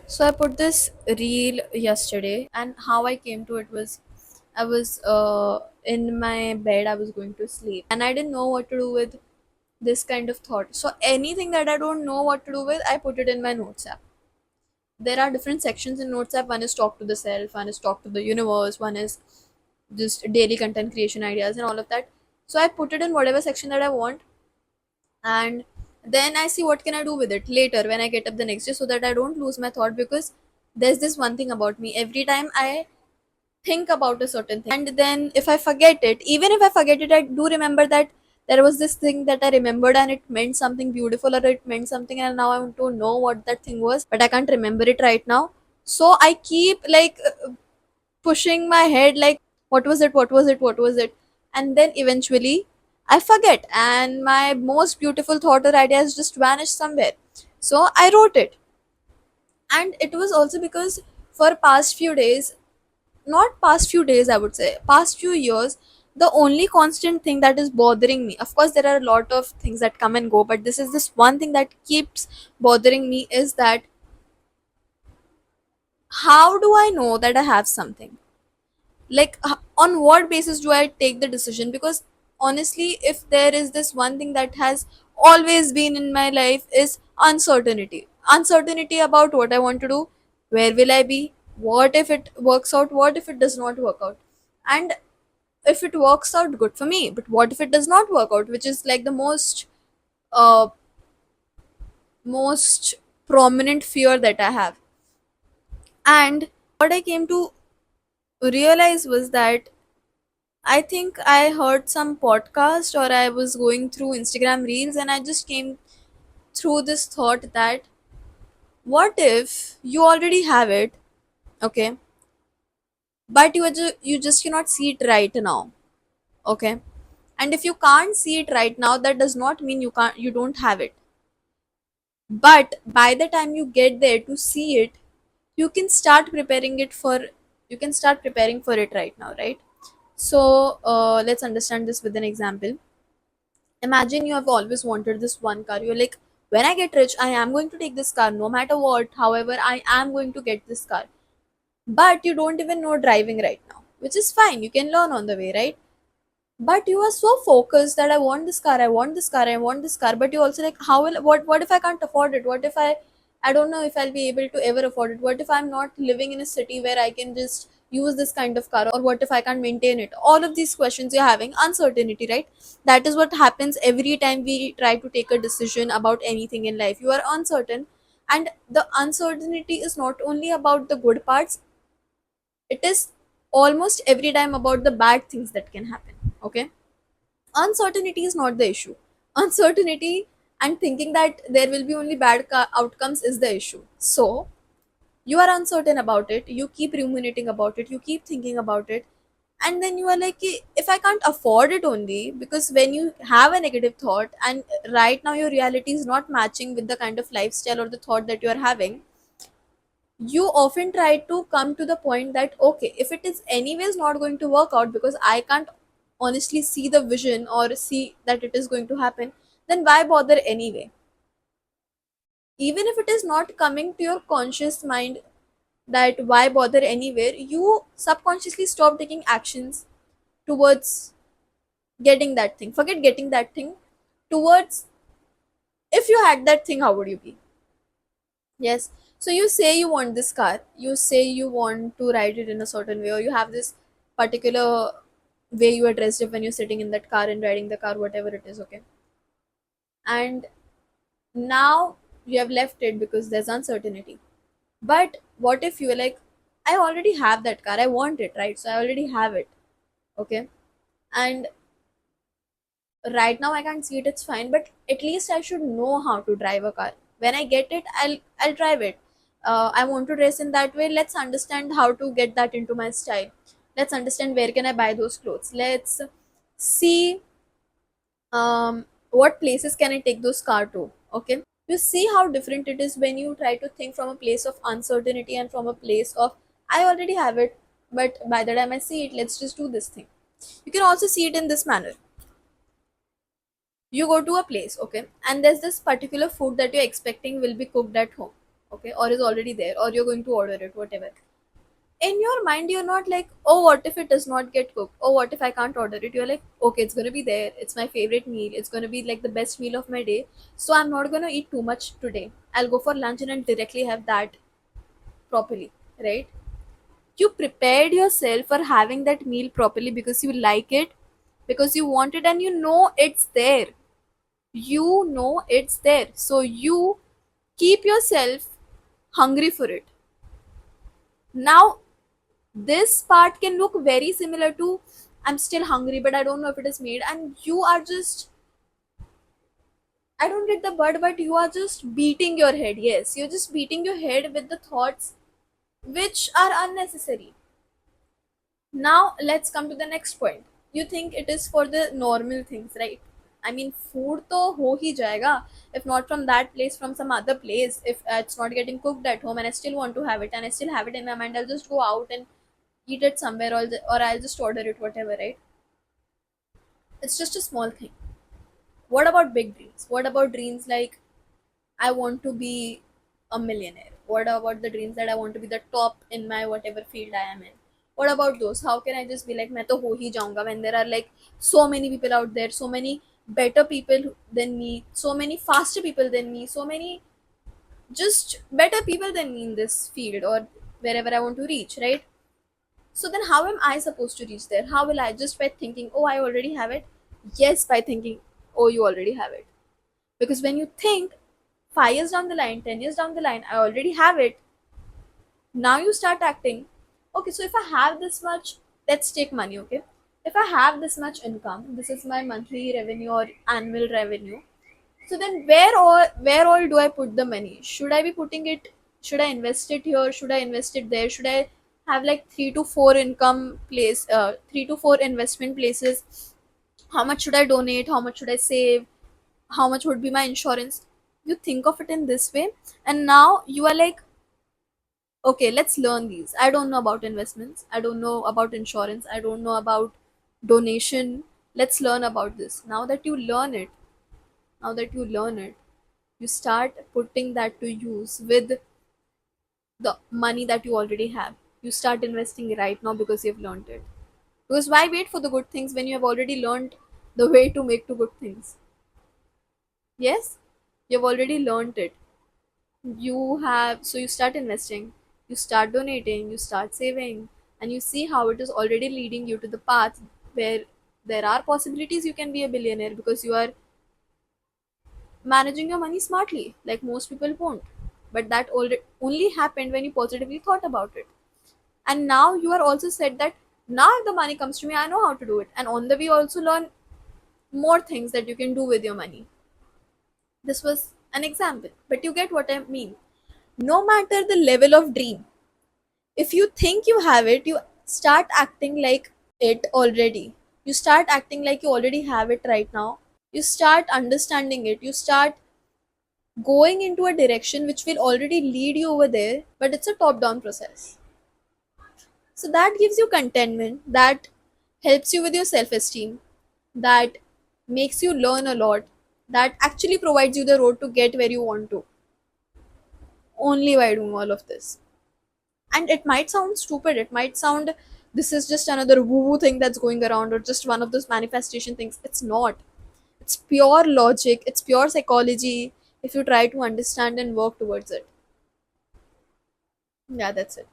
So I put this reel yesterday, and how I came to it was I was in my bed, I was going to sleep, and I didn't know what to do with this kind of thought. So anything that I don't know what to do with, I put it in my notes app. There are different sections in notes app. One is talk to the self, one is talk to the universe, one is just daily content creation ideas and all of that. So I put it in whatever section that I want, and then I see what can I do with it later when I get up the next day, so that I don't lose my thought. Because there's this one thing about me: every time I think about a certain thing, and then if I forget it, even if I forget it, I do remember that there was this thing that I remembered and it meant something beautiful, or it meant something, and now I want to know what that thing was, but I can't remember it right now. So I keep like pushing my head, like, what was it, what was it, what was it? And then eventually I forget, and my most beautiful thought or idea has just vanished somewhere. So I wrote it. And it was also because for past few days, not past few days, I would say past few years, the only constant thing that is bothering me, of course there are a lot of things that come and go, but this is this one thing that keeps bothering me, is that how do I know that I have something? Like, on what basis do I take the decision? Because honestly, if there is this one thing that has always been in my life, is uncertainty about what I want to do, where will I be, what if it works out, what if it does not work out. And if it works out, good for me, but what if it does not work out, which is like the uh most prominent fear that I have. And what I came to realize was that I think I heard some podcast, or I was going through Instagram reels, and I just came through this thought that what if you already have it, okay, but you just cannot see it right now, okay? And if you can't see it right now, that does not mean you don't have it. But by the time you get there to see it, you can start preparing it for you can start preparing for it right now, right? So let's understand this with an example. Imagine you have always wanted this one car. You're like, when I get rich, I am going to take this car no matter what. However, I am going to get this car. But you don't even know driving right now, which is fine. You can learn on the way, right? But you are so focused that I want this car, I want this car, I want this car. But you also like, what if I can't afford it? What if I don't know if I'll be able to ever afford it. What if I'm not living in a city where I can just use this kind of car? Or what if I can't maintain it? All of these questions, you're having uncertainty, right? That is what happens every time we try to take a decision about anything in life. You are uncertain. And the uncertainty is not only about the good parts, it is almost every time about the bad things that can happen, okay? Uncertainty is not the issue. Uncertainty and thinking that there will be only outcomes is the issue. So you are uncertain about it, you keep ruminating about it, you keep thinking about it, and then you are like, if I can't afford it only, because when you have a negative thought and right now your reality is not matching with the kind of lifestyle or the thought that you are having, you often try to come to the point that, okay, if it is anyways not going to work out because I can't honestly see the vision or see that it is going to happen, then why bother anyway? Even if it is not coming to your conscious mind that why bother anywhere, you subconsciously stop taking actions towards getting that thing. Forget getting that thing, towards, if you had that thing, how would you be? Yes. So you say you want this car, you say you want to ride it in a certain way, or you have this particular way you are dressed up when you're sitting in that car and riding the car, whatever it is, okay? And now you have left it because there's uncertainty. But what if you're like, I already have that car, I want it, right? So I already have it, okay? And right now I can't see it, it's fine, but at least I should know how to drive a car. When I get it, I'll drive it. I want to dress in that way, let's understand how to get that into my style. Let's understand where can I buy those clothes. Let's see what places can I take those car to, okay? You see how different it is when you try to think from a place of uncertainty and from a place of, I already have it, but by the time I see it, let's just do this thing. You can also see it in this manner. You go to a place, okay, and there's this particular food that you're expecting will be cooked at home, okay, or is already there, or you're going to order it, whatever. In your mind, you're not like, oh, what if it does not get cooked? Oh, what if I can't order it? You're like, okay, it's gonna be there. It's my favorite meal. It's gonna be like the best meal of my day. So I'm not gonna eat too much today. I'll go for lunch and I'll directly have that properly, right? You prepared yourself for having that meal properly because you like it, because you want it, and you know it's there. You know it's there. So you keep yourself hungry for it. Now, this part can look very similar to I'm still hungry, but I don't know if it is made, and you are just, I don't get the word, but you are just beating your head. Yes, you're just beating your head with the thoughts which are unnecessary. Now, let's come to the next point. You think it is for the normal things, right? I mean, food to ho hi jayega. If not from that place, from some other place. If it's not getting cooked at home and I still want to have it and I still have it in my mind, I'll just go out and eat it somewhere, or I'll just order it, whatever, right? It's just a small thing. What about big dreams? What about dreams like I want to be a millionaire? What about the dreams that I want to be the top in my whatever field I am in? What about those? How can I just be like, मैं तो हो ही जाऊंगा when there are like so many people out there, so many better people than me, so many faster people than me, so many just better people than me in this field or wherever I want to reach, right? So then how am I supposed to reach there? How will I? Just by thinking, oh, I already have it? Yes, by thinking, oh, you already have it. Because when you think 5 years down the line, 10 years down the line, I already have it, now you start acting. Okay, so if I have this much, let's take money, okay? If I have this much income, this is my monthly revenue or annual revenue. So then where all do I put the money? Should I be putting it, should I invest it here? Should I invest it there? Should I have like three to four investment places? How much should I donate? How much should I save? How much would be my insurance? You think of it in this way, and now you are like, okay, let's learn these. I don't know about investments. I don't know about insurance. I don't know about donation. Let's learn about this. Now that you learn it, you start putting that to use with the money that you already have. You start investing right now because you've learned it. Because why wait for the good things when you have already learned the way to make two good things? Yes, you've already learned it. You start investing, you start donating, you start saving, and you see how it is already leading you to the path where there are possibilities you can be a billionaire because you are managing your money smartly, like most people won't. But that only happened when you positively thought about it. And now you are also said that now if the money comes to me, I know how to do it. And on the way, you also learn more things that you can do with your money. This was an example, but you get what I mean. No matter the level of dream, if you think you have it, you start acting like it already. You start acting like you already have it right now. You start understanding it. You start going into a direction which will already lead you over there, but it's a top down process. So that gives you contentment, that helps you with your self esteem, that makes you learn a lot, that actually provides you the road to get where you want to, only by doing all of this. And it might sound stupid, it might sound this is just another woo woo thing that's going around or just one of those manifestation things. It's not. It's pure logic, it's pure psychology if you try to understand and work towards it. Yeah, that's it.